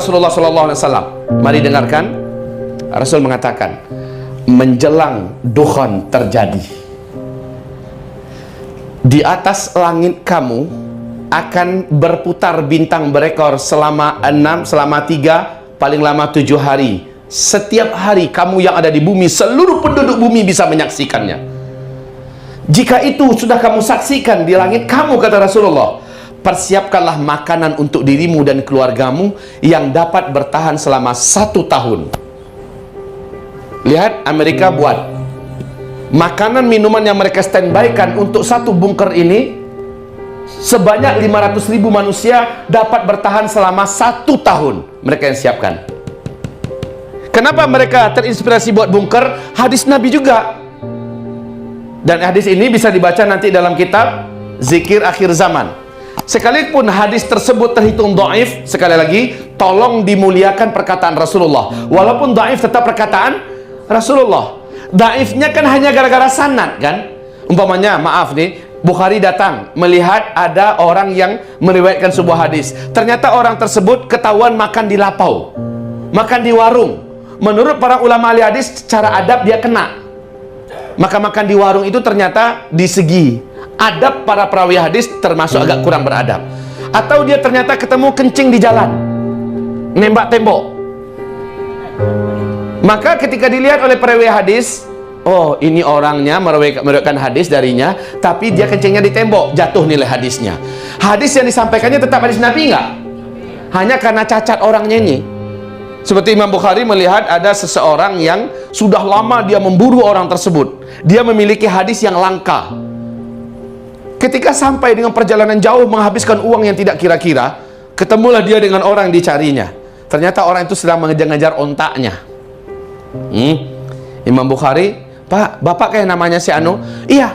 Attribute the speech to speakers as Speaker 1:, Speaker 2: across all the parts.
Speaker 1: Rasulullah SAW. Mari dengarkan. Rasul mengatakan, menjelang dukhan terjadi, di atas langit kamu akan berputar bintang berekor selama 3, paling lama 7 hari. Setiap hari kamu yang ada di bumi, seluruh penduduk bumi bisa menyaksikannya. Jika itu sudah kamu saksikan di langit kamu, kata Rasulullah, persiapkanlah makanan untuk dirimu dan keluargamu yang dapat bertahan selama 1 tahun. Lihat, Amerika buat makanan minuman yang mereka standby-kan untuk 1 bunker ini, sebanyak 500.000 manusia dapat bertahan selama 1 tahun. Mereka yang siapkan. Kenapa mereka terinspirasi buat bunker? Hadis Nabi juga. Dan hadis ini bisa dibaca nanti dalam kitab Zikir Akhir Zaman. Sekalipun hadis tersebut terhitung dhaif, sekali lagi, tolong dimuliakan perkataan Rasulullah. Walaupun dhaif, tetap perkataan Rasulullah. Dhaifnya kan hanya gara-gara sanad kan. Umpamanya, maaf nih, Bukhari datang melihat ada orang yang meriwayatkan sebuah hadis. Ternyata orang tersebut ketahuan makan di lapau, makan di warung. Menurut para ulama ahli hadis, secara adab dia kena. Maka makan di warung itu ternyata di segi adab para perawi hadis termasuk agak kurang beradab. Atau dia ternyata ketemu kencing di jalan, nembak tembok. Maka ketika dilihat oleh perawi hadis, oh ini orangnya meriwayatkan hadis darinya, tapi dia kencingnya di tembok, jatuh nilai hadisnya. Hadis yang disampaikannya tetap hadis Nabi enggak? Hanya karena cacat orangnya ini. Seperti Imam Bukhari melihat ada seseorang yang sudah lama dia memburu orang tersebut. Dia memiliki hadis yang langka. Ketika sampai dengan perjalanan jauh menghabiskan uang yang tidak kira-kira, ketemulah dia dengan orang yang dicarinya. Ternyata orang itu sedang mengejar-ngejar ontaknya. Imam Bukhari, Pak, bapak kayak namanya si Anu. Iya.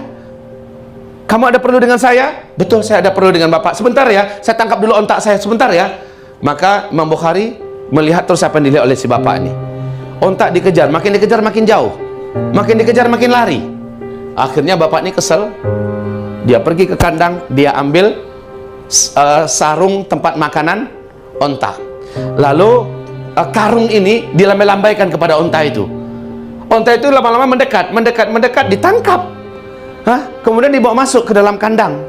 Speaker 1: Kamu ada perlu dengan saya? Betul, saya ada perlu dengan bapak. Sebentar ya, saya tangkap dulu ontak saya. Sebentar ya. Maka Imam Bukhari melihat terus apa yang dilihat oleh si bapak ini. Ontak dikejar makin jauh. Makin dikejar makin lari. Akhirnya bapak ini kesel. Dia pergi ke kandang, dia ambil sarung tempat makanan onta. Lalu karung ini dilambai-lambaikan kepada onta itu. Onta itu lama-lama mendekat, ditangkap. Kemudian dibawa masuk ke dalam kandang.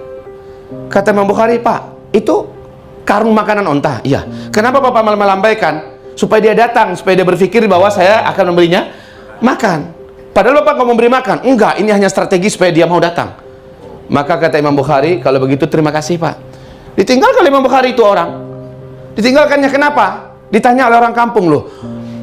Speaker 1: Kata Imam Bukhari, Pak, itu karung makanan onta. Iya. Kenapa Bapak melambaikan? Supaya dia datang, supaya dia berpikir bahwa saya akan memberinya makan. Padahal Bapak nggak memberi makan. Enggak, ini hanya strategi supaya dia mau datang. Maka kata Imam Bukhari, kalau begitu terima kasih Pak. Ditinggalkan Imam Bukhari itu orang. Ditinggalkannya kenapa? Ditanya oleh orang kampung, loh,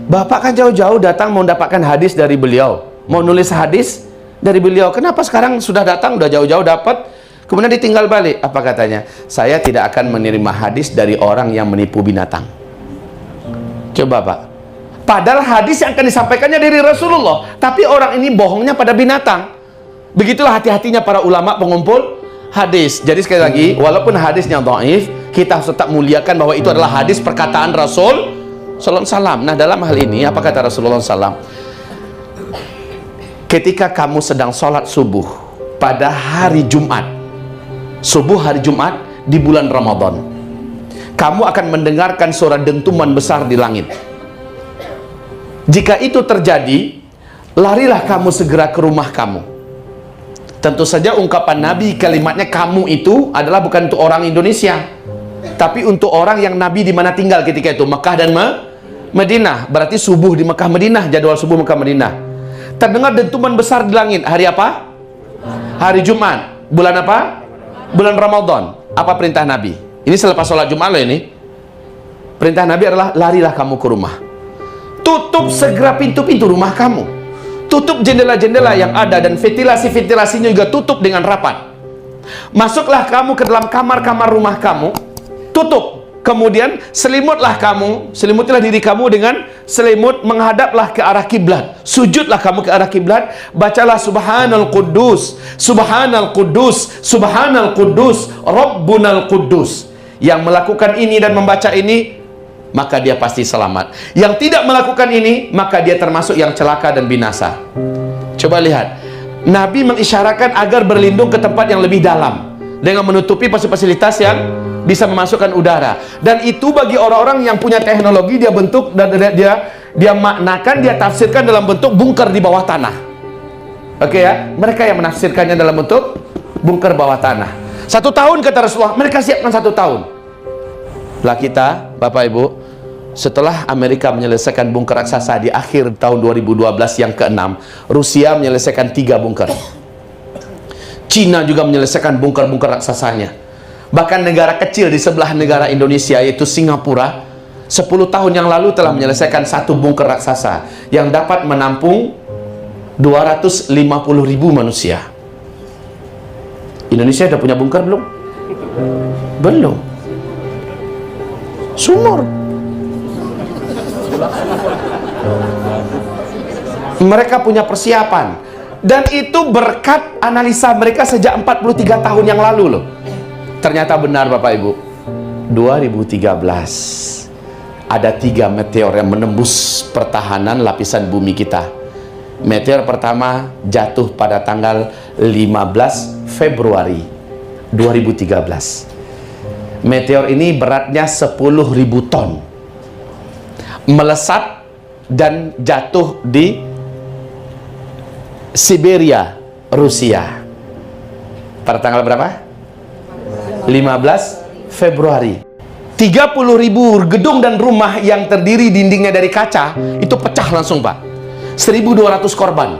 Speaker 1: Bapak kan jauh-jauh datang mau mendapatkan hadis dari beliau, mau nulis hadis dari beliau. Kenapa sekarang sudah datang, udah jauh-jauh dapat, kemudian ditinggal balik? Apa katanya? Saya tidak akan menerima hadis dari orang yang menipu binatang. Coba Pak. Padahal hadis yang akan disampaikannya dari Rasulullah, tapi orang ini bohongnya pada binatang. Begitulah hati-hatinya para ulama pengumpul hadis. Jadi sekali lagi, walaupun hadisnya dhaif, kita harus tetap muliakan bahwa itu adalah hadis perkataan Rasul sallallahu alaihi wasallam. Nah, dalam hal ini apa kata Rasulullah SAW? Ketika kamu sedang sholat subuh pada hari Jumat, subuh hari Jumat di bulan Ramadan, kamu akan mendengarkan suara dentuman besar di langit. Jika itu terjadi, larilah kamu segera ke rumah kamu. Tentu saja ungkapan Nabi, kalimatnya kamu itu adalah bukan untuk orang Indonesia, tapi untuk orang yang Nabi di mana tinggal ketika itu, Mekah dan Madinah. Berarti subuh di Mekah Madinah, jadwal subuh Mekah Madinah. Terdengar dentuman besar di langit. Hari apa? Hari Jumat. Bulan apa? Bulan Ramadan. Apa perintah Nabi? Ini selepas sholat Jumat loh ini. Perintah Nabi adalah larilah kamu ke rumah. Tutup segera pintu-pintu rumah kamu. Tutup jendela-jendela yang ada dan ventilasi-ventilasinya juga tutup dengan rapat. Masuklah kamu ke dalam kamar-kamar rumah kamu. Tutup. Kemudian selimutlah diri kamu dengan selimut, menghadaplah ke arah kiblat. Sujudlah kamu ke arah kiblat. Bacalah Subhanal Quddus, Subhanal Quddus, Subhanal Quddus, Rabbunal Quddus. Yang melakukan ini dan membaca ini, maka dia pasti selamat. Yang tidak melakukan ini, maka dia termasuk yang celaka dan binasa. Coba lihat, Nabi mengisyaratkan agar berlindung ke tempat yang lebih dalam dengan menutupi fasilitas yang bisa memasukkan udara. Dan itu bagi orang-orang yang punya teknologi, dia bentuk dan dia maknakan, dia tafsirkan dalam bentuk bunker di bawah tanah. Oke ya, mereka yang menafsirkannya dalam bentuk bunker bawah tanah. 1 tahun kata Rasulullah, mereka siapkan 1 tahun. Lah kita, Bapak Ibu, setelah Amerika menyelesaikan bunker raksasa di akhir tahun 2012 yang ke-6, Rusia menyelesaikan 3 bunker. Cina juga menyelesaikan bunker-bunker raksasanya. Bahkan negara kecil di sebelah negara Indonesia, yaitu Singapura, 10 tahun yang lalu telah menyelesaikan 1 bunker raksasa yang dapat menampung 250.000 manusia. Indonesia udah punya bunker belum? Belum. Sumur. Mereka punya persiapan. Dan itu berkat analisa mereka sejak 43 tahun yang lalu loh. Ternyata benar Bapak Ibu. 2013 ada 3 meteor yang menembus pertahanan lapisan bumi kita. Meteor pertama jatuh pada tanggal 15 Februari 2013. Meteor ini beratnya 10.000 ton. Melesat dan jatuh di Siberia, Rusia. Pada tanggal berapa? 15 Februari. 30.000 gedung dan rumah yang terdiri dindingnya dari kaca itu pecah langsung Pak. 1.200 korban.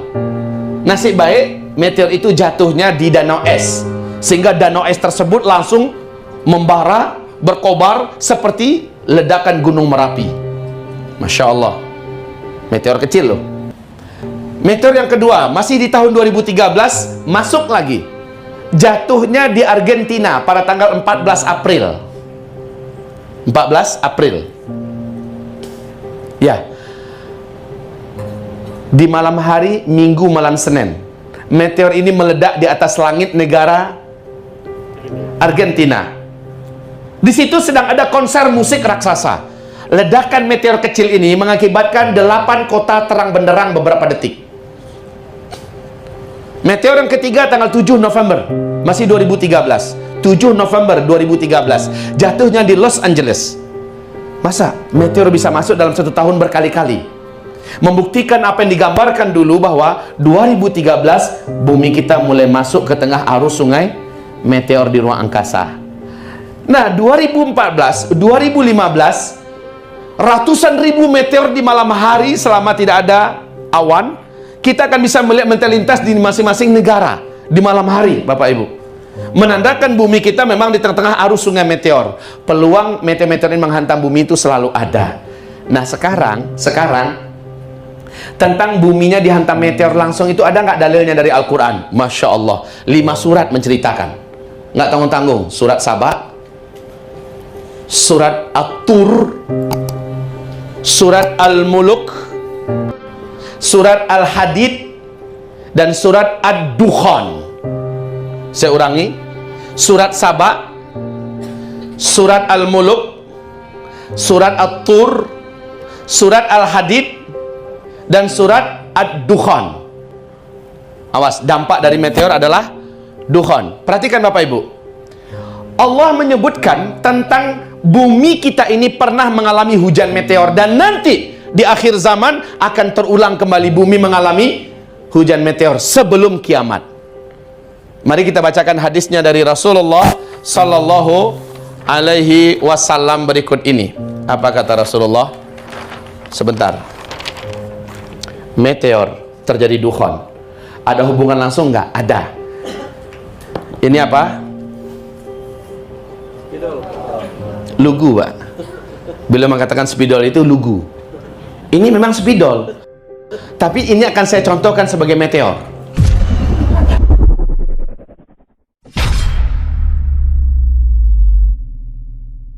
Speaker 1: Nasib baik meteor itu jatuhnya di danau es, sehingga danau es tersebut langsung membara, berkobar seperti ledakan gunung Merapi. Masya Allah. Meteor kecil loh. Meteor yang kedua masih di tahun 2013, masuk lagi. Jatuhnya di Argentina pada tanggal 14 April. 14 April. Ya. Di malam hari Minggu malam Senin, meteor ini meledak di atas langit negara Argentina. Di situ sedang ada konser musik raksasa. Ledakan meteor kecil ini mengakibatkan 8 kota terang benderang beberapa detik. Meteor yang ketiga tanggal 7 November, masih 2013. 7 November 2013, jatuhnya di Los Angeles. Masa meteor bisa masuk dalam 1 tahun berkali-kali? Membuktikan apa yang digambarkan dulu, bahwa 2013 bumi kita mulai masuk ke tengah arus sungai meteor di ruang angkasa. Nah, 2014, 2015, ratusan ribu meteor di malam hari selama tidak ada awan. Kita akan bisa melihat melintas di masing-masing negara di malam hari, Bapak Ibu. Menandakan bumi kita memang di tengah-tengah arus sungai meteor. Peluang meteor-meteor ini menghantam bumi itu selalu ada. Nah, sekarang tentang buminya dihantam meteor langsung itu ada nggak dalilnya dari Al-Quran? Masya Allah, 5 surat menceritakan. Nggak tanggung-tanggung. Surat Saba, surat At-Tur, surat Al-Muluk, surat Al-Hadid, dan surat Ad-Dukhan. Saya ulangi, surat Saba, surat Al-Muluk, surat At-Tur, surat Al-Hadid, dan surat Ad-Dukhan. Awas, dampak dari meteor adalah Dukhan. Perhatikan Bapak Ibu, Allah menyebutkan tentang bumi kita ini pernah mengalami hujan meteor, dan nanti di akhir zaman akan terulang kembali bumi mengalami hujan meteor sebelum kiamat. Mari kita bacakan hadisnya dari Rasulullah Sallallahu Alaihi Wasallam berikut ini. Apa kata Rasulullah? Sebentar. Meteor terjadi dukhan. Ada hubungan langsung nggak? Ada. Ini apa? Lugu, Pak. Bila mengatakan spidol itu lugu. Ini memang spidol, tapi ini akan saya contohkan sebagai meteor.